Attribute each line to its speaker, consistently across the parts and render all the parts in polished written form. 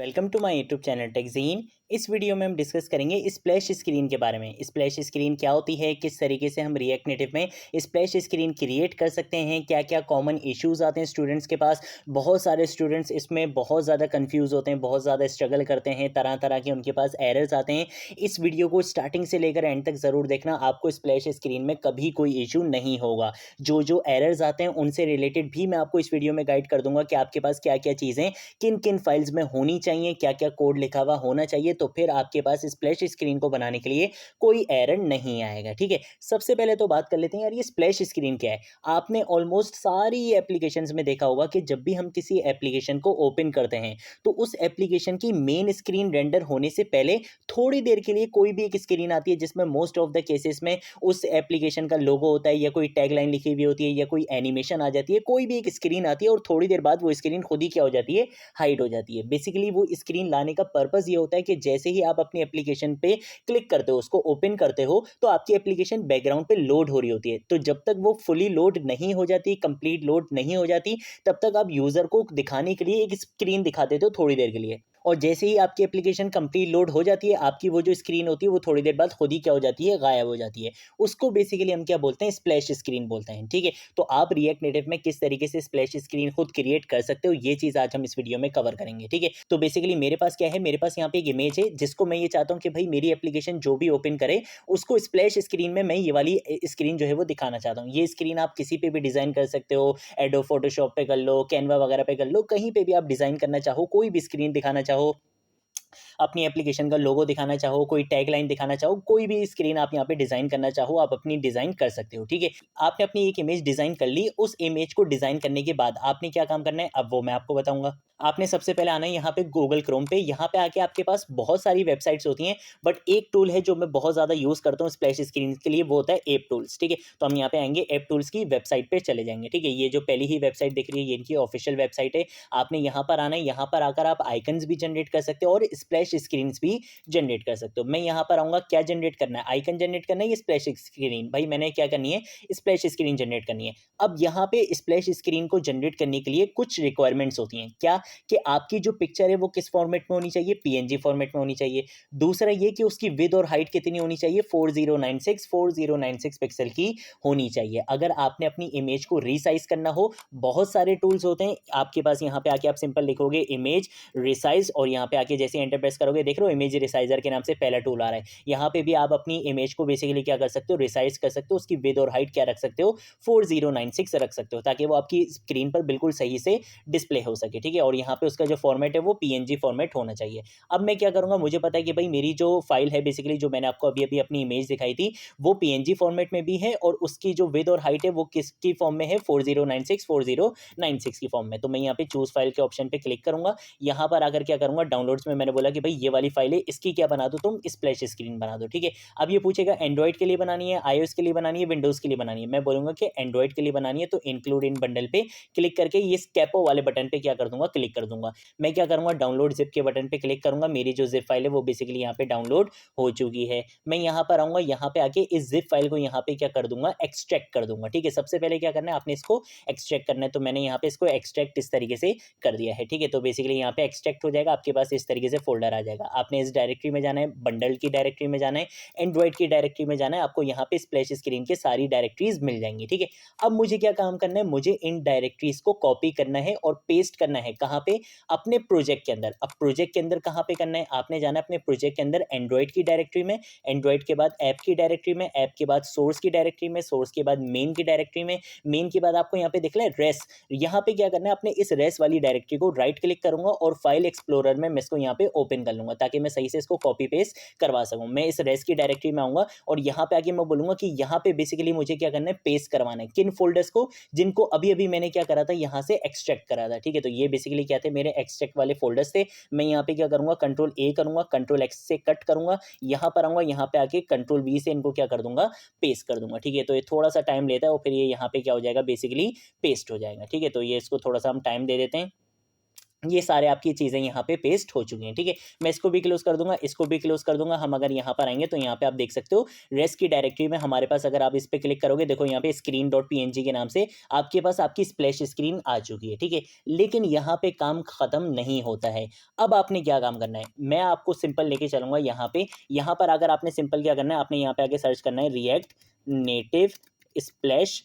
Speaker 1: Welcome to my YouTube channel Techgene. इस video में हम डिस्कस करेंगे स्प्लैश स्क्रीन के बारे में। स्प्लैश स्क्रीन क्या होती है, किस तरीके से हम रिएक्ट नेटिव में स्प्लैश स्क्रीन क्रिएट कर सकते हैं, क्या क्या कॉमन इश्यूज आते हैं स्टूडेंट्स के पास। बहुत सारे स्टूडेंट्स इसमें बहुत ज़्यादा कंफ्यूज होते हैं, बहुत ज़्यादा स्ट्रगल करते हैं, तरह तरह के उनके पास एरर्स आते हैं। इस वीडियो को स्टार्टिंग से लेकर एंड तक ज़रूर देखना, आपको स्प्लैश स्क्रीन में कभी कोई इशू नहीं होगा। जो जो एरर्स आते हैं उनसे रिलेटेड भी मैं आपको इस वीडियो में गाइड कर दूंगा कि आपके पास क्या क्या चीज़ें किन किन फाइल्स में होनी चाहिए, क्या क्या कोड लिखा हुआ होना चाहिए, तो फिर आपके पास स्प्लैश स्क्रीन को बनाने के लिए कोई एरर नहीं आएगा। ठीक है, सबसे पहले तो बात कर लेते हैं यार, ये स्प्लैश स्क्रीन क्या है। आपने ऑलमोस्ट सारी एप्लीकेशंस में देखा होगा कि जब भी हम किसी एप्लीकेशन को ओपन करते हैं तो उस एप्लीकेशन की मेन स्क्रीन रेंडर होने से पहले थोड़ी देर के लिए कोई भी एक स्क्रीन आती है जिसमें मोस्ट ऑफ द केसेस में उस एप्लीकेशन का लोगो होता है या कोई टैगलाइन लिखी हुई होती है या कोई एनिमेशन आ जाती है, कोई भी एक स्क्रीन आती है और थोड़ी देर बाद वो स्क्रीन खुद ही क्या हो जाती है, हाइड हो जाती है। बेसिकली वो स्क्रीन लाने का पर्पस ये होता है कि जैसे ही आप अपनी एप्लीकेशन पे क्लिक करते हो, उसको ओपन करते हो, तो आपकी एप्लीकेशन बैकग्राउंड पे लोड हो रही होती है। तो जब तक वो फुली लोड नहीं हो जाती, कंप्लीट लोड नहीं हो जाती, तब तक आप यूजर को दिखाने के लिए एक स्क्रीन दिखा देते हो थोड़ी देर के लिए। और जैसे ही आपकी एप्लीकेशन कंप्लीट लोड हो जाती है, आपकी वो जो स्क्रीन होती है वो थोड़ी देर बाद खुद ही क्या हो जाती है, गायब हो जाती है। उसको बेसिकली हम क्या बोलते हैं, स्प्लैश स्क्रीन बोलते हैं। ठीक है, तो आप रिएक्ट नेटिव में किस तरीके से स्प्लैश स्क्रीन खुद क्रिएट कर सकते हो, ये चीज आज हम इस वीडियो में कवर करेंगे। ठीक है, तो बेसिकली मेरे पास क्या है, मेरे पास यहाँ पे एक इमेज है जिसको मैं ये चाहता हूँ कि भाई मेरी एप्लीकेशन जो भी ओपन करे उसको स्प्लैश स्क्रीन में मैं ये वाली स्क्रीन जो है वो दिखाना चाहता हूँ। ये स्क्रीन आप किसी पे भी डिजाइन कर सकते हो, एडोब फोटोशॉप पे कर लो, कैनवा वगैरह पे कर लो, कहीं पे भी आप डिजाइन करना चाहो, कोई भी स्क्रीन दिखाना चाहो, अपनी एप्लीकेशन का लोगो दिखाना चाहो, कोई टैगलाइन दिखाना चाहो, कोई भी स्क्रीन आप यहाँ पे डिजाइन करना चाहो, आप अपनी डिजाइन कर सकते हो। ठीक है, आपने अपनी एक इमेज डिजाइन कर ली, उस इमेज को डिजाइन करने के बाद आपने क्या काम करना है, अब वो मैं आपको बताऊंगा। आपने सबसे पहले आना है यहाँ पे गूगल क्रोम पे। यहाँ पे आके आपके पास बहुत सारी वेबसाइट्स होती हैं, बट एक टूल है जो मैं बहुत ज़्यादा यूज़ करता हूँ स्प्लैश स्क्रीन के लिए, वो होता है एप टूल्स। ठीक है, तो हम यहाँ पे आएंगे, एप टूल्स की वेबसाइट पे चले जाएंगे। ठीक है, ये जो पहली ही वेबसाइट दिख रही है ये इनकी ऑफिशियल वेबसाइट है। आपने यहाँ पर आना है, यहाँ पर आकर आप आइकन्स भी जनरेट कर सकते हो और स्प्लैश स्क्रीन भी जनरेट कर सकते हो। मैं यहाँ पर आऊँगा, क्या जनरेट करना है, आइकन जनरेट करना है, ये स्प्लैश स्क्रीन, भाई मैंने क्या करनी है, स्प्लैश स्क्रीन जनरेट करनी है। अब यहाँ पे स्प्लैश स्क्रीन को जनरेट करने के लिए कुछ रिक्वायरमेंट्स होती हैं, क्या कि आपकी जो पिक्चर है वो किस फॉर्मेट में होनी चाहिए, पीएनजी फॉर्मेट में होनी चाहिए। दूसरा ये कि उसकी विड्थ और हाइट कितनी होनी चाहिए, 4096 पिक्सल की होनी चाहिए। अगर आपने अपनी इमेज को रीसाइज करना हो, बहुत सारे टूल्स होते हैं आपके पास। यहाँ पे आके आप सिंपल लिखोगे इमेज रिसाइज और यहाँ पे आके जैसे एंटर प्रेस करोगे, देख रहे हो इमेज रिसाइजर के नाम से पहला टूल आ रहा है। यहाँ पे भी आप अपनी इमेज को बेसिकली क्या कर सकते हो, रिसाइज कर सकते हो, उसकी विड्थ और हाइट क्या रख सकते हो, 4096 रख सकते हो, ताकि वो आपकी स्क्रीन पर बिल्कुल सही से डिस्प्ले हो सके। ठीक है, और यहाँ पे उसका जो फॉर्मेट है वो पीएनजी फॉर्मेट होना चाहिए। अब मैं क्या करूँगा, मुझे पता है कि भाई मेरी जो फाइल है बेसिकली, जो मैंने आपको अभी अभी अपनी इमेज दिखाई थी, वो पीएनजी फॉर्मेट में भी है और उसकी जो विड्थ और हाइट है वो किसकी फॉर्म में है, 4096 की फॉर्म में। तो मैं यहाँ पे चूज फाइल के ऑप्शन पे क्लिक करूंगा। यहाँ पर आकर क्या करूंगा, डाउनलोड्स में मैंने बोला कि भाई ये वाली फाइल है, इसकी क्या बना दो तुम, स्प्लैश स्क्रीन बना दो। ठीक है, अब ये पूछेगा एंड्रॉइड के लिए बनानी है, आईओएस के लिए बनानी है, विंडोज के लिए बनानी है। मैं बोलूंगा कि एंड्रॉइड के लिए बनानी है, तो इंक्लूड इन बंडल पे क्लिक करके ये कैपो वाले बटन पे क्या कर दूंगा, क्लिक कर दूंगा। मैं क्या करूंगा, डाउनलोड जिप के बटन पे क्लिक करूंगा। मेरी जो जिप फाइल है वो बेसिकली यहाँ पे डाउनलोड हो चुकी है। मैं यहाँ पर आऊंगा, यहाँ पे आके इस जिप फाइल को यहाँ पे क्या कर दूंगा, एक्सट्रैक्ट कर दूंगा। ठीक है, सबसे पहले क्या करना है, आपने इसको एक्सट्रैक्ट करना है। तो मैंने यहाँ पे इसको एक्सट्रैक्ट इस तरीके से कर दिया है। ठीक है, तो बेसिकली यहाँ पे एक्सट्रैक्ट हो जाएगा, आपके पास इस तरीके से फोल्डर आ जाएगा। आपने इस डायरेक्टरी में जाना है, बंडल की डायरेक्टरी में जाना है, एंड्रॉइड की डायरेक्टरी में जाना है, आपको यहाँ पे स्प्लैश स्क्रीन के सारी डायरेक्टरीज मिल जाएंगी। ठीक है, अब मुझे क्या काम करना है, मुझे इन डायरेक्टरीज को कॉपी करना है और पेस्ट करना है, कहाँ पे, अपने प्रोजेक्ट के अंदर। अब प्रोजेक्ट के अंदर कहाँ पे करना है, आपने जाना है अपने प्रोजेक्ट के अंदर एंड्रॉइड की डायरेक्टरी में, एंड्रॉइड के बाद ऐप की डायरेक्टरी में, ऐप के बाद सोर्स की डायरेक्टरी में, सोर्स के बाद मेन की डायरेक्टरी में, मेन के बाद आपको यहाँ पे दिख रहा है रेस। यहाँ पे क्या करना है, अपने इस रेस वाली डायरेक्टरी को राइट क्लिक करूंगा और फाइल एक्सप्लोरर में मैं इसको यहाँ पे ओपन कर लूंगा, ताकि मैं सही से इसको कॉपी पेस्ट करवा सकूं। मैं इस रेस की डायरेक्टरी में आऊंगा और यहाँ पे आके मैं बोलूंगा कि यहाँ पे बेसिकली मुझे क्या करना है, पेस्ट करवाना है किन फोल्डर्स को, जिनको अभी अभी मैंने क्या करा था, यहाँ से एक्सट्रैक्ट करा था। ठीक है, तो ये बेसिकली क्या थे, मेरे एक्सट्रैक्ट वाले फोल्डर्स थे। मैं यहाँ पे क्या करूंगा, कंट्रोल ए करूंगा, कंट्रोल एक्स से कट करूंगा, यहाँ पर आऊंगा, यहाँ पे आके कंट्रोल वी से इनको क्या कर दूंगा, पेस्ट कर दूंगा। ठीक है, तो ये थोड़ा सा टाइम लेता है और फिर ये यहाँ पे क्या हो जाएगा, बेसिकली पेस्ट हो जाएगा। ठीक है, तो ये इसको थोड़ा सा हम टाइम दे देते हैं। ये सारे आपकी चीज़ें यहाँ पे पेस्ट हो चुकी हैं, ठीक है। मैं इसको भी क्लोज़ कर दूँगा, इसको भी क्लोज़ कर दूँगा। हम अगर यहाँ पर आएँगे तो यहाँ पे आप देख सकते हो रेस्ट की डायरेक्टरी में हमारे पास, अगर आप इस पे क्लिक करोगे, देखो यहाँ पे screen.png के नाम से आपके पास आपकी स्प्लैश स्क्रीन आ चुकी है, ठीक है। लेकिन यहाँ पे काम ख़त्म नहीं होता है। अब आपने क्या काम करना है, मैं आपको सिंपल लेके चलूँगा यहाँ पे। यहाँ पर अगर आपने सिंपल क्या करना है, आपने यहाँ पे आके सर्च करना है रिएक्ट नेटिव स्प्लैश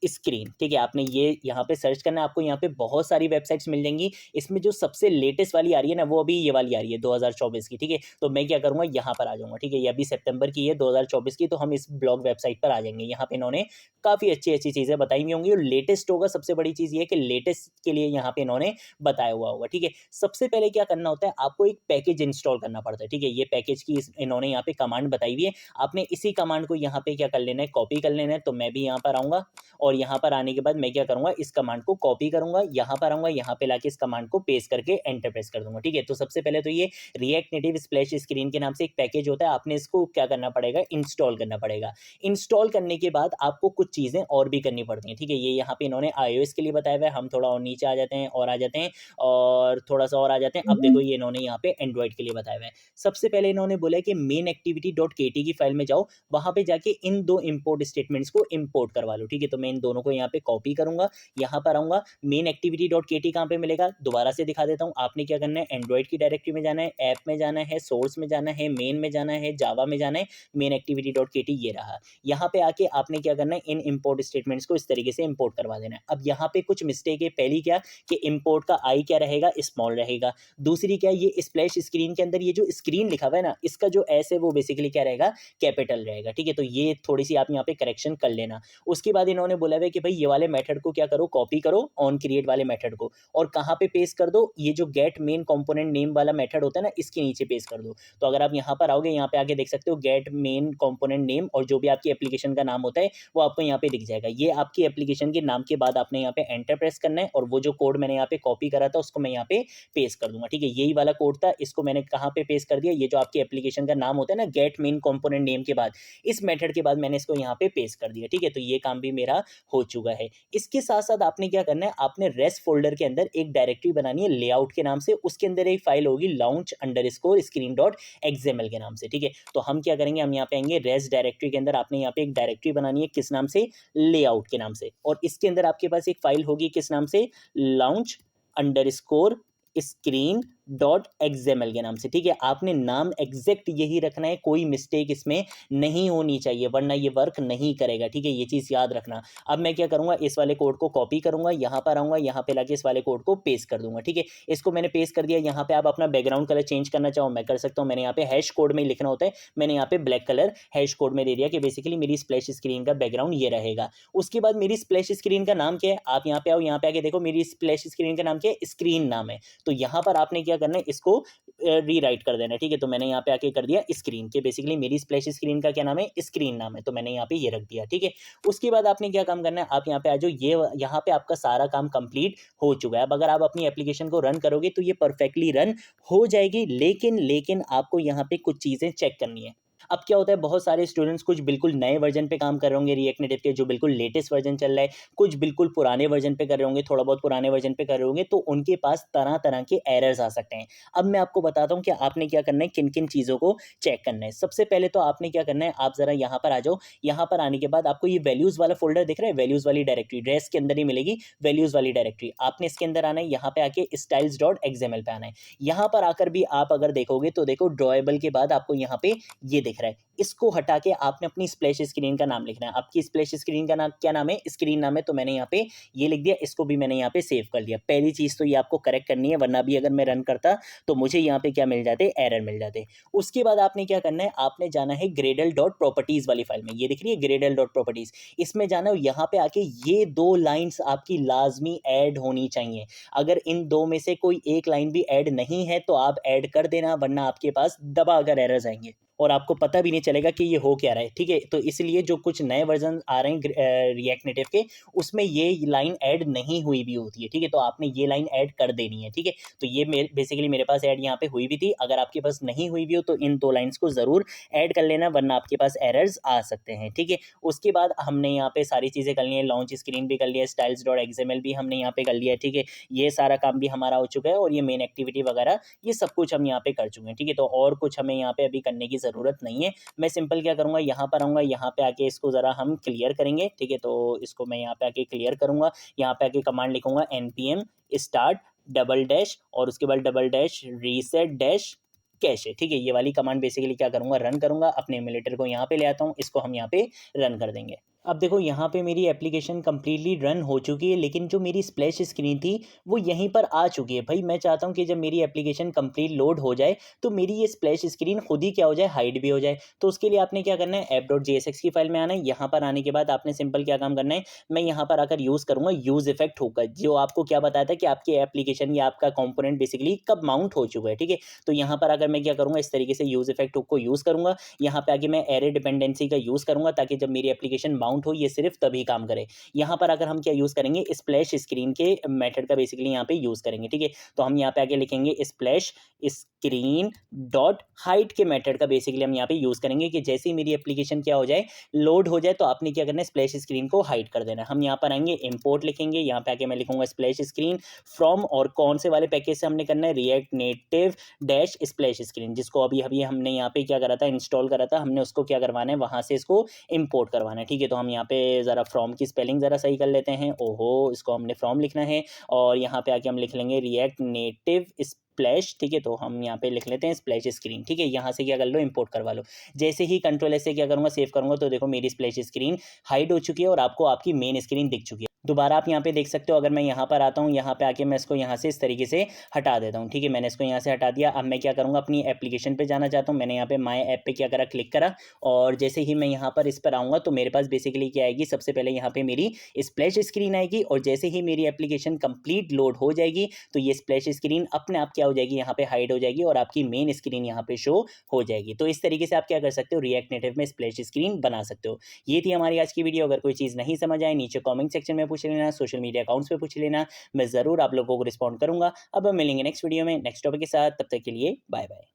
Speaker 1: स्क्रीन, ठीक है। आपने ये यहाँ पे सर्च करना है, आपको यहाँ पे बहुत सारी वेबसाइट्स मिल जाएंगी। इसमें जो सबसे लेटेस्ट वाली आ रही है ना, वो अभी ये वाली आ रही है 2024 की, ठीक है। तो मैं क्या करूँगा, यहाँ पर आ जाऊँगा, ठीक है। ये अभी सितंबर की है 2024 की, तो हम इस ब्लॉग वेबसाइट पर आ जाएंगे। यहाँ पे इन्होंने काफ़ी अच्छी अच्छी चीज़ें बताई हुई होंगी और लेटेस्ट होगा। सबसे बड़ी चीज़ ये है कि लेटेस्ट के लिए यहाँ पे इन्होंने बताया हुआ होगा, ठीक है। सबसे पहले क्या करना होता है, आपको एक पैकेज इंस्टॉल करना पड़ता है, ठीक है। ये पैकेज की इन्होंने यहाँ पे कमांड बताई हुई है। आपने इसी कमांड को यहाँ पे क्या कर लेना है, कॉपी कर लेना है। तो मैं भी यहाँ पर आऊँगा और यहाँ पर आने के बाद मैं क्या करूँगा, इस कमांड को कॉपी करूँगा, यहाँ पर आऊँगा, यहाँ पे लाके इस कमांड को पेस्ट करके एंटर प्रेस कर दूँगा, ठीक है। तो सबसे पहले तो ये रिएक्ट नेटिव स्प्लैश स्क्रीन के नाम से एक पैकेज होता है, आपने इसको क्या करना पड़ेगा, इंस्टॉल करना पड़ेगा। इंस्टॉल करने के बाद आपको कुछ चीज़ें और भी करनी पड़ती हैं, ठीक है। ये यहाँ पे इन्होंने iOS के लिए बताया हुआ है। हम थोड़ा और नीचे आ जाते हैं और आ जाते हैं और थोड़ा सा और आ जाते हैं। अब देखो ये इन्होंने यहाँ पे एंड्रॉइड के लिए बताया हुआ है। सबसे पहले इन्होंने बोला है कि मेन एक्टिविटी डॉट केटी की फाइल में जाओ, वहाँ पे जाके इन दो इंपोर्ट स्टेटमेंट्स को इंपोर्ट करवा लो, ठीक है। तो मैं इन दोनों को यहाँ पे कॉपी करूंगा, यहाँ पर आऊँगा। मेन एक्टिविटी डॉट केटी कहाँ पे मिलेगा, दोबारा से दिखा देता हूँ। आपने क्या करना है, एंड्रॉइड की डायरेक्टरी में जाना है, ऐप में जाना है, सोर्स में जाना है, मेन में जाना है, जावा में जाना है। मेन एक्टिविटी डॉट केटी ये रहा। यहाँ पे आके आपने क्या करना है, इन इंपोर्ट स्टेटमेंट्स को इस तरीके से इंपोर्ट करवा देना है। अब यहाँ पे कुछ मिस्टेक है। पहली क्या कि इंपोर्ट का आई क्या रहेगा, स्मॉल रहेगा। दूसरी क्या, ये स्प्लैश स्क्रीन के अंदर ये जो स्क्रीन लिखा हुआ है ना, इसका जो एस है वो बेसिकली क्या रहेगा, कैपिटल रहेगा, ठीक है। तो ये थोड़ी सी आप यहाँ पे करेक्शन कर लेना। उसके बाद इन्होंने बोला है कि भाई ये वाले मेथड को क्या करो, कॉपी करो ऑन क्रिएट वाले मेथड को, और कहाँ पे पेस्ट कर दो, ये जो गेट मेन कंपोनेंट नेम वाला मेथड होता है ना, इसके नीचे पेस्ट कर दो। तो अगर आप यहाँ पर आओगे, यहाँ पे आके देख सकते हो गेट मेन कंपोनेंट नेम, और जो भी आपकी एप्लीकेशन का नाम होता है वो आपको यहाँ पे दिख जाएगा। ये आपकी एप्लीकेशन के नाम के बाद आपने यहाँ पे एंटर प्रेस करना है, और वो जो कोड मैंने यहाँ पे कॉपी करा था उसको मैं यहाँ पे पेस्ट कर दूंगा, ठीक है। यही वाला कोड था, इसको मैंने कहाँ पे पेस्ट कर दिया, ये जो आपकी एप्लीकेशन का नाम होता है ना, गेट मेन कंपोनेंट नेम के बाद इस मेथड के बाद मैंने इसको यहाँ पे पेस्ट कर दिया, ठीक है। तो ये काम भी मेरा हो चुका है। इसके साथ साथ आपने क्या करना है, आपने रेस्ट फोल्डर के अंदर एक डायरेक्टरी बनानी है लेआउट के नाम से। उसके अंदर एक फाइल होगी launch underscore screen dot XML के नाम से, ठीक है। तो हम क्या करेंगे, हम यहाँ पे आएंगे रेस्ट डायरेक्टरी के अंदर। आपने यहाँ पे एक डायरेक्टरी बनानी है, किस नाम से, लेआउट के नाम से। और इसके अंदर आपके पास एक फाइल होगी किस नाम से, launch underscore screen dot XML के नाम से, ठीक है। आपने नाम एग्जैक्ट यही रखना है, कोई मिस्टेक इसमें नहीं होनी चाहिए, वरना ये वर्क नहीं करेगा, ठीक है। ये चीज़ याद रखना। अब मैं क्या करूँगा, इस वाले कोड को कॉपी करूँगा, यहाँ पर आऊँगा, यहाँ पे लाके इस वाले कोड को पेस्ट कर दूंगा, ठीक है। इसको मैंने पेस्ट कर दिया। यहाँ पे आप अपना बैकग्राउंड कलर चेंज करना चाहो, मैं कर सकता हूँ। मैंने यहाँ पे हैश कोड में लिखना होता है, मैंने यहाँ पे ब्लैक कलर हैश कोड में दे दिया कि बेसिकली मेरी स्प्लैश स्क्रीन का बैकग्राउंड ये रहेगा। उसके बाद मेरी स्प्लैश स्क्रीन का नाम क्या है, आप यहाँ पे आओ, यहाँ पे आके देखो मेरी स्प्लैश स्क्रीन का नाम क्या है, स्क्रीन नाम है। तो यहाँ पर आपने क्या करना है, इसको रीराइट कर देना है, ठीक है। तो मैंने यहाँ पे आके कर दिया स्क्रीन के, बेसिकली मेरी स्प्लैश स्क्रीन का क्या नाम है, स्क्रीन नाम है। तो मैंने यहाँ पे ये रख दिया, ठीक है। उसके बाद आपने क्या काम करना है, आप यहाँ पे आ जाओ। ये यहाँ पे आपका सारा काम कंप्लीट हो चुका है। अब अगर आप अपनी एप्लीकेशन को रन करोगे तो ये परफेक्टली रन हो जाएगी, लेकिन आपको यहाँ पे कुछ चीज़ें चेक करनी है। अब क्या होता है, बहुत सारे स्टूडेंट्स कुछ बिल्कुल नए वर्जन पे काम कर रहे होंगे रिएक्ट नेटिव के, जो बिल्कुल लेटेस्ट वर्जन चल रहा है, कुछ बिल्कुल पुराने वर्जन पे कर रहे होंगे, थोड़ा बहुत पुराने वर्जन पे कर रहे होंगे, तो उनके पास तरह तरह के एरर्स आ सकते हैं। अब मैं आपको बताता हूँ कि आपने क्या करना है, किन किन चीज़ों को चेक करना है। सबसे पहले तो आपने क्या करना है, आप ज़रा यहाँ पर आ जाओ। यहाँ पर आने के बाद आपको ये वैल्यूज़ वाला फोल्डर दिख रहा है, वैल्यूज़ वाली डायरेक्टरी ड्रेस के अंदर ही मिलेगी, वैल्यूज़ वाली डायरेक्टरी। आपने इसके अंदर आना है, यहाँ पे आके स्टाइल्स डॉट XML पे आना है। यहाँ पर आकर भी आप अगर देखोगे तो देखो ड्रॉएबल के बाद आपको यहाँ पे ये दिख रहा है, इसको हटा के आपने अपनी स्प्लैश स्क्रीन का नाम लिखना है। आपकी स्प्लैश स्क्रीन का नाम क्या नाम है, स्क्रीन नाम है। तो मैंने यहाँ पे ये लिख दिया, इसको भी मैंने यहाँ पे सेव कर दिया। पहली चीज़ तो ये आपको करेक्ट करनी है, वरना भी अगर मैं रन करता तो मुझे यहाँ पे क्या मिल जाते, एरर मिल जाते। उसके बाद आपने क्या करना है, आपने जाना है ग्रेडल डॉट प्रॉपर्टीज़ वाली फाइल में, ये दिख रही है ग्रेडल डॉट प्रॉपर्टीज़, इसमें जाना है। यहाँ पे आके ये दो लाइन्स आपकी लाजमी ऐड होनी चाहिए। अगर इन दो में से कोई एक लाइन भी ऐड नहीं है तो आप ऐड कर देना, वरना आपके पास दबा अगर एरर्स आएंगे और आपको पता भी नहीं चलेगा कि ये हो क्या रहा है, ठीक है। तो इसलिए जो कुछ नए वर्जन आ रहे हैं रिएक्ट नेटिव के, उसमें ये लाइन ऐड नहीं हुई भी होती है, ठीक है। तो आपने ये लाइन ऐड कर देनी है, ठीक है। तो ये बेसिकली मेरे पास ऐड यहाँ पे हुई भी थी। अगर आपके पास नहीं हुई भी हो तो इन 2 लाइन्स को ज़रूर ऐड कर लेना, वरना आपके पास एरर्स आ सकते हैं, ठीक है। उसके बाद हमने यहाँ पे सारी चीज़ें कर ली हैं, लॉन्च स्क्रीन भी कर लिया, styles.xml भी हमने यहाँ पे कर लिया है, ठीक है। ये सारा काम भी हमारा हो चुका है और ये मेन एक्टिविटी वगैरह ये सब कुछ हम यहाँ पे कर चुके हैं, ठीक है। तो और कुछ हमें यहाँ पे अभी करने की ज़रूरत नहीं है। मैं सिंपल क्या करूँगा, यहाँ पर आऊँगा, यहाँ पे आके इसको ज़रा हम क्लियर करेंगे, ठीक है। तो इसको मैं यहाँ पे आके क्लियर करूँगा, यहाँ पे आके कमांड लिखूँगा npm start डबल डैश और उसके बाद double dash reset dash cash है, ठीक है। ये वाली कमांड बेसिकली क्या करूँगा, रन करूँगा, अपने एमुलेटर को यहाँ पे ले आता हूँ, इसको हम यहाँ पे रन कर देंगे। अब देखो यहाँ पे मेरी एप्लीकेशन कम्प्लीटली रन हो चुकी है, लेकिन जो मेरी स्प्लैश स्क्रीन थी वो यहीं पर आ चुकी है। भाई मैं चाहता हूँ कि जब मेरी एप्लीकेशन कंप्लीट लोड हो जाए तो मेरी ये स्प्लैश स्क्रीन खुद ही क्या हो जाए, हाइड भी हो जाए। तो उसके लिए आपने क्या करना है, app.jsx की फाइल में आना है। यहाँ पर आने के बाद आपने सिंपल क्या काम करना है, मैं यहाँ पर आकर यूज़ करूँगा यूज़ इफेक्ट होकर, जो आपको क्या बताता है कि आपकी एप्लीकेशन या आपका कॉम्पोनेंट बेसिकली कब माउंट हो चुका है, ठीक है। तो यहाँ पर आकर मैं क्या करूँगा, इस तरीके से यूज़ इफेक्ट हुक को यूज़ करूँगा। यहाँ पे आके मैं एरे डिपेंडेंसी का यूज़ करूँगा, ताकि जब मेरी एप्लीकेशन माउंट हो ये सिर्फ तभी काम करे। यहाँ पर अगर हम क्या यूज़ करेंगे, स्प्लैश स्क्रीन के मेथड का बेसिकली यहाँ पे यूज़ करेंगे, ठीक है। तो हम यहाँ पे आके लिखेंगे स्प्लैश स्क्रीन डॉट हाइड के मेथड का बेसिकली हम यहाँ पे यूज़ करेंगे कि जैसे ही मेरी एप्लीकेशन क्या हो जाए, लोड हो जाए, तो आपने क्या करना है, स्प्लैश स्क्रीन को हाइड कर देना है। हम यहाँ पर आएंगे, इंपोर्ट लिखेंगे, यहाँ पे आके मैं लिखूंगा स्प्लैश स्क्रीन फ्रॉम, और कौन से वाले पैकेज से हमने करना है, react native dash splash screen, जिसको अभी अभी हमने यहाँ पे क्या करा था, इंस्टॉल करा था, हमने उसको क्या करवाना है, वहाँ से इसको इंपोर्ट करवाना है, ठीक है। तो हम यहाँ पे ज़रा फ्रॉम की स्पेलिंग ज़रा सही कर लेते हैं, ओहो इसको हमने फ्रॉम लिखना है, और यहाँ पे आके हम लिख लेंगे रिएक्ट नेटिव स्प्लैश, ठीक है। तो हम यहाँ पे लिख लेते हैं स्प्लैश स्क्रीन, ठीक है। यहाँ से क्या कर लो, इंपोर्ट करवा लो। जैसे ही कंट्रोल ऐसे क्या करूँगा, सेव करूँगा, तो देखो मेरी स्प्लैश स्क्रीन हाइड हो चुकी है और आपको आपकी मेन स्क्रीन दिख चुकी है। दोबारा आप यहाँ पे देख सकते हो, अगर मैं यहाँ पर आता हूँ, यहाँ पे आके मैं इसको यहाँ से इस तरीके से हटा देता हूँ, ठीक है। मैंने इसको यहाँ से हटा दिया। अब मैं क्या करूँगा, अपनी एप्लीकेशन पे जाना चाहता हूँ, मैंने यहाँ पे माय ऐप पे क्या करा, क्लिक करा, और जैसे ही मैं यहाँ पर इस पर आऊँगा तो मेरे पास बेसिकली क्या आएगी, सबसे पहले यहाँ पे मेरी स्प्लैश स्क्रीन आएगी, और जैसे ही मेरी एप्लीकेशन कंप्लीट लोड हो जाएगी तो ये स्प्लैश स्क्रीन अपने आप क्या हो जाएगी, यहाँ पे हाइड हो जाएगी और आपकी मेन स्क्रीन यहाँ पे शो हो जाएगी। तो इस तरीके से आप क्या कर सकते हो, रिएक्ट नेटिव में स्प्लैश स्क्रीन बना सकते हो। ये थी हमारी आज की वीडियो। अगर कोई चीज़ नहीं समझ आए, नीचे कमेंट सेक्शन में पूछ लेना, सोशल मीडिया अकाउंट्स पे पूछ लेना, मैं ज़रूर आप लोगों को रिस्पॉन्ड करूंगा। अब हम मिलेंगे नेक्स्ट वीडियो में नेक्स्ट टॉपिक के साथ, तब तक के लिए बाय बाय।